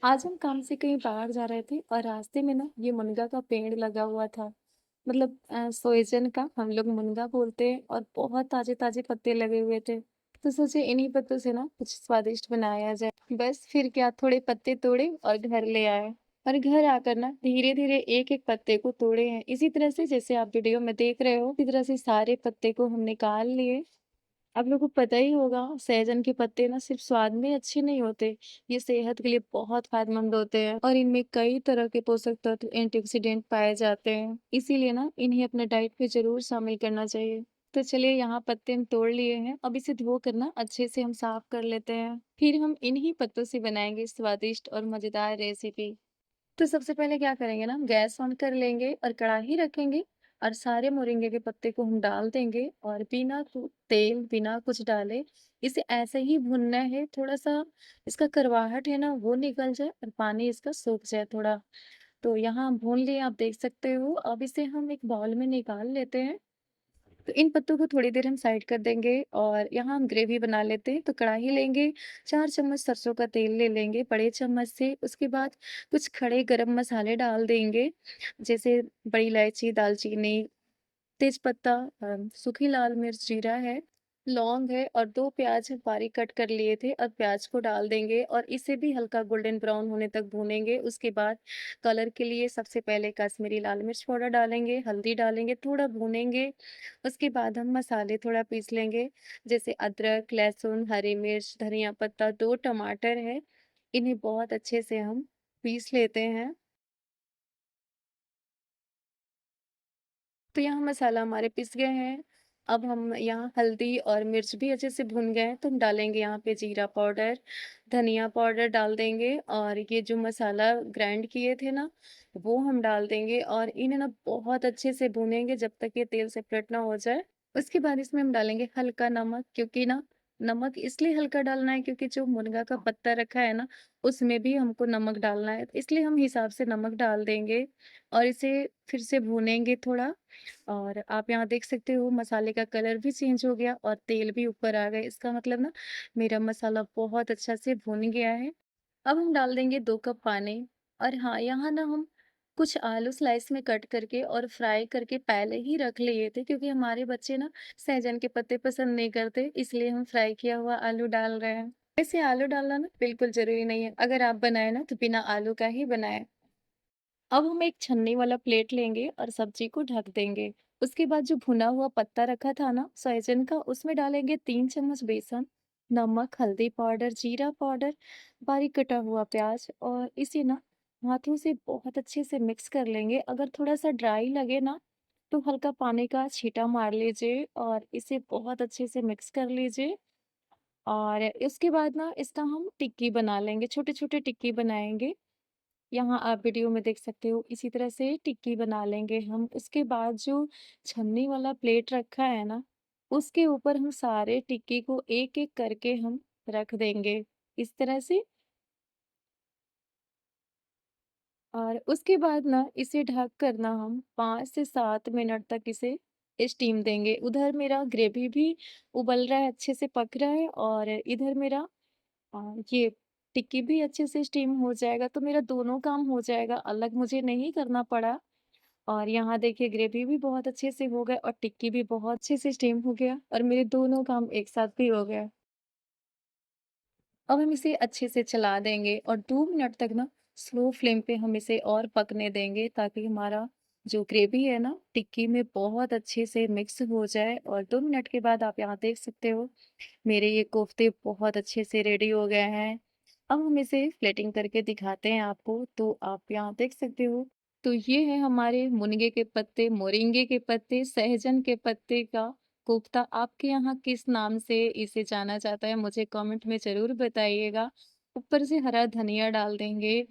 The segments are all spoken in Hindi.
आज हम काम से कहीं बाहर जा रहे थे और रास्ते में ना ये मुनगा का पेड़ लगा हुआ था। मतलब सोएजन का हम लोग मुनगा बोलते हैं और बहुत ताजे ताजे पत्ते लगे हुए थे। तो सोचे इन्हीं पत्तों से ना कुछ स्वादिष्ट बनाया जाए। बस फिर क्या, थोड़े पत्ते तोड़े और घर ले आए। और घर आकर ना धीरे धीरे एक एक पत्ते को तोड़े हैं, इसी तरह से जैसे आप वीडियो में देख रहे हो, इसी तरह से सारे पत्ते को हम निकाल लिए। आप लोगों को पता ही होगा, सहजन के पत्ते ना सिर्फ स्वाद में अच्छे नहीं होते, ये सेहत के लिए बहुत फायदेमंद होते हैं और इनमें कई तरह के पोषक तत्व, एंटीऑक्सीडेंट पाए जाते हैं। इसीलिए ना इन्हें अपने डाइट में जरूर शामिल करना चाहिए। तो चलिए, यहाँ पत्ते हम तोड़ लिए हैं, अब इसे धो कर ना अच्छे से हम साफ कर लेते हैं। फिर हम इन्हीं पत्तों से बनाएंगे स्वादिष्ट और मजेदार रेसिपी। तो सबसे पहले क्या करेंगे ना, गैस ऑन कर लेंगे और कढ़ाई रखेंगे और सारे मोरिंगे के पत्ते को हम डाल देंगे और बिना तेल, बिना कुछ डाले इसे ऐसे ही भुनना है। थोड़ा सा इसका करवाहट है ना वो निकल जाए और पानी इसका सूख जाए थोड़ा। तो यहाँ हम भून लिए, आप देख सकते हो। अब इसे हम एक बाउल में निकाल लेते हैं। तो इन पत्तों को थोड़ी देर हम साइड कर देंगे और यहाँ हम ग्रेवी बना लेते हैं। तो कढ़ाई लेंगे, 4 चम्मच सरसों का तेल ले लेंगे बड़े चम्मच से। उसके बाद कुछ खड़े गरम मसाले डाल देंगे, जैसे बड़ी इलायची, दालचीनी, तेजपत्ता, सूखी लाल मिर्च, जीरा है, लौंग है और 2 प्याज बारीक कट कर लिए थे। अब प्याज को डाल देंगे और इसे भी हल्का गोल्डन ब्राउन होने तक भूनेंगे। उसके बाद कलर के लिए सबसे पहले कश्मीरी लाल मिर्च पाउडर डालेंगे, हल्दी डालेंगे, थोड़ा भूनेंगे। उसके बाद हम मसाले थोड़ा पीस लेंगे, जैसे अदरक, लहसुन, हरी मिर्च, धनिया पत्ता, 2 टमाटर है। इन्हें बहुत अच्छे से हम पीस लेते हैं। तो यहाँ मसाला हमारे पिस गए हैं। अब हम यहाँ हल्दी और मिर्च भी अच्छे से भुन गए हैं, तो हम डालेंगे यहाँ पे जीरा पाउडर, धनिया पाउडर डाल देंगे और ये जो मसाला ग्राइंड किए थे ना, वो हम डाल देंगे और इन्हें ना बहुत अच्छे से भूनेंगे जब तक ये तेल सेपरेट ना हो जाए। उसके बाद इसमें हम डालेंगे हल्का नमक, क्योंकि ना नमक इसलिए हल्का डालना है क्योंकि जो मुनगा का पत्ता रखा है ना, उसमें भी हमको नमक डालना है, तो इसलिए हम हिसाब से नमक डाल देंगे और इसे फिर से भूनेंगे थोड़ा। और आप यहाँ देख सकते हो मसाले का कलर भी चेंज हो गया और तेल भी ऊपर आ गया। इसका मतलब ना मेरा मसाला बहुत अच्छा से भुन गया है। अब हम डाल देंगे 2 कप पानी। और हाँ, यहाँ ना हम कुछ आलू स्लाइस में कट करके और फ्राई करके पहले ही रख लिए थे, क्योंकि हमारे बच्चे ना सहजन के पत्ते पसंद नहीं करते, इसलिए हम फ्राई किया हुआ आलू डाल रहे हैं। वैसे आलू डालना ना बिल्कुल जरूरी नहीं है, अगर आप बनाए ना तो बिना आलू का ही बनाए। अब हम एक छन्नी वाला प्लेट लेंगे और सब्जी को ढक देंगे। उसके बाद जो भुना हुआ पत्ता रखा था ना सोयाजन का, उसमें डालेंगे 3 चम्मच बेसन, नमक, हल्दी पाउडर, जीरा पाउडर, बारीक कटा हुआ प्याज और इसे ना हाथों से बहुत अच्छे से मिक्स कर लेंगे। अगर थोड़ा सा ड्राई लगे ना तो हल्का पानी का छींटा मार लीजिए और इसे बहुत अच्छे से मिक्स कर लीजिए। और इसके बाद ना इसका हम टिक्की बना लेंगे, छोटे छोटे टिक्की बनाएंगे। यहाँ आप वीडियो में देख सकते हो, इसी तरह से टिक्की बना लेंगे हम। उसके बाद जो छन्नी वाला प्लेट रखा है ना, उसके ऊपर हम सारे टिक्की को एक-एक करके हम रख देंगे, इस तरह से। और उसके बाद ना इसे ढक कर ना हम 5 से 7 मिनट तक इसे स्टीम देंगे। उधर मेरा ग्रेवी भी उबल रहा है, अच्छे से पक रहा है और इधर मेरा ये टिक्की भी अच्छे से स्टीम हो जाएगा, तो मेरा दोनों काम हो जाएगा, अलग मुझे नहीं करना पड़ा। और यहाँ देखिए ग्रेवी भी बहुत अच्छे से हो गया और टिक्की भी बहुत अच्छे से स्टीम हो गया और मेरे दोनों काम एक साथ भी हो गया। अब हम इसे अच्छे से चला देंगे और 2 मिनट तक ना स्लो फ्लेम पे हम इसे और पकने देंगे, ताकि हमारा जो ग्रेवी है ना टिक्की में बहुत अच्छे से मिक्स हो जाए। और 2 मिनट के बाद आप यहाँ देख सकते हो मेरे ये कोफ्ते बहुत अच्छे से रेडी हो गए हैं। अब हम इसे प्लेटिंग करके दिखाते हैं आपको, तो आप यहाँ देख सकते हो। तो ये है हमारे मुनगे के पत्ते, मोरिंगे के पत्ते, सहजन के पत्ते का कोफ्ता। आपके यहाँ किस नाम से इसे जाना जाता है, मुझे कमेंट में ज़रूर बताइएगा। ऊपर से हरा धनिया डाल देंगे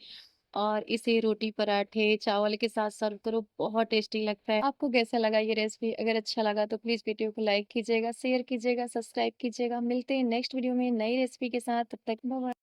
और इसे रोटी, पराठे, चावल के साथ सर्व करो, बहुत टेस्टी लगता है। आपको कैसा लगा ये रेसिपी? अगर अच्छा लगा तो प्लीज़ वीडियो को लाइक कीजिएगा, शेयर कीजिएगा, सब्सक्राइब कीजिएगा। मिलते हैं नेक्स्ट वीडियो में नई रेसिपी के साथ, तब तक बाय बाय।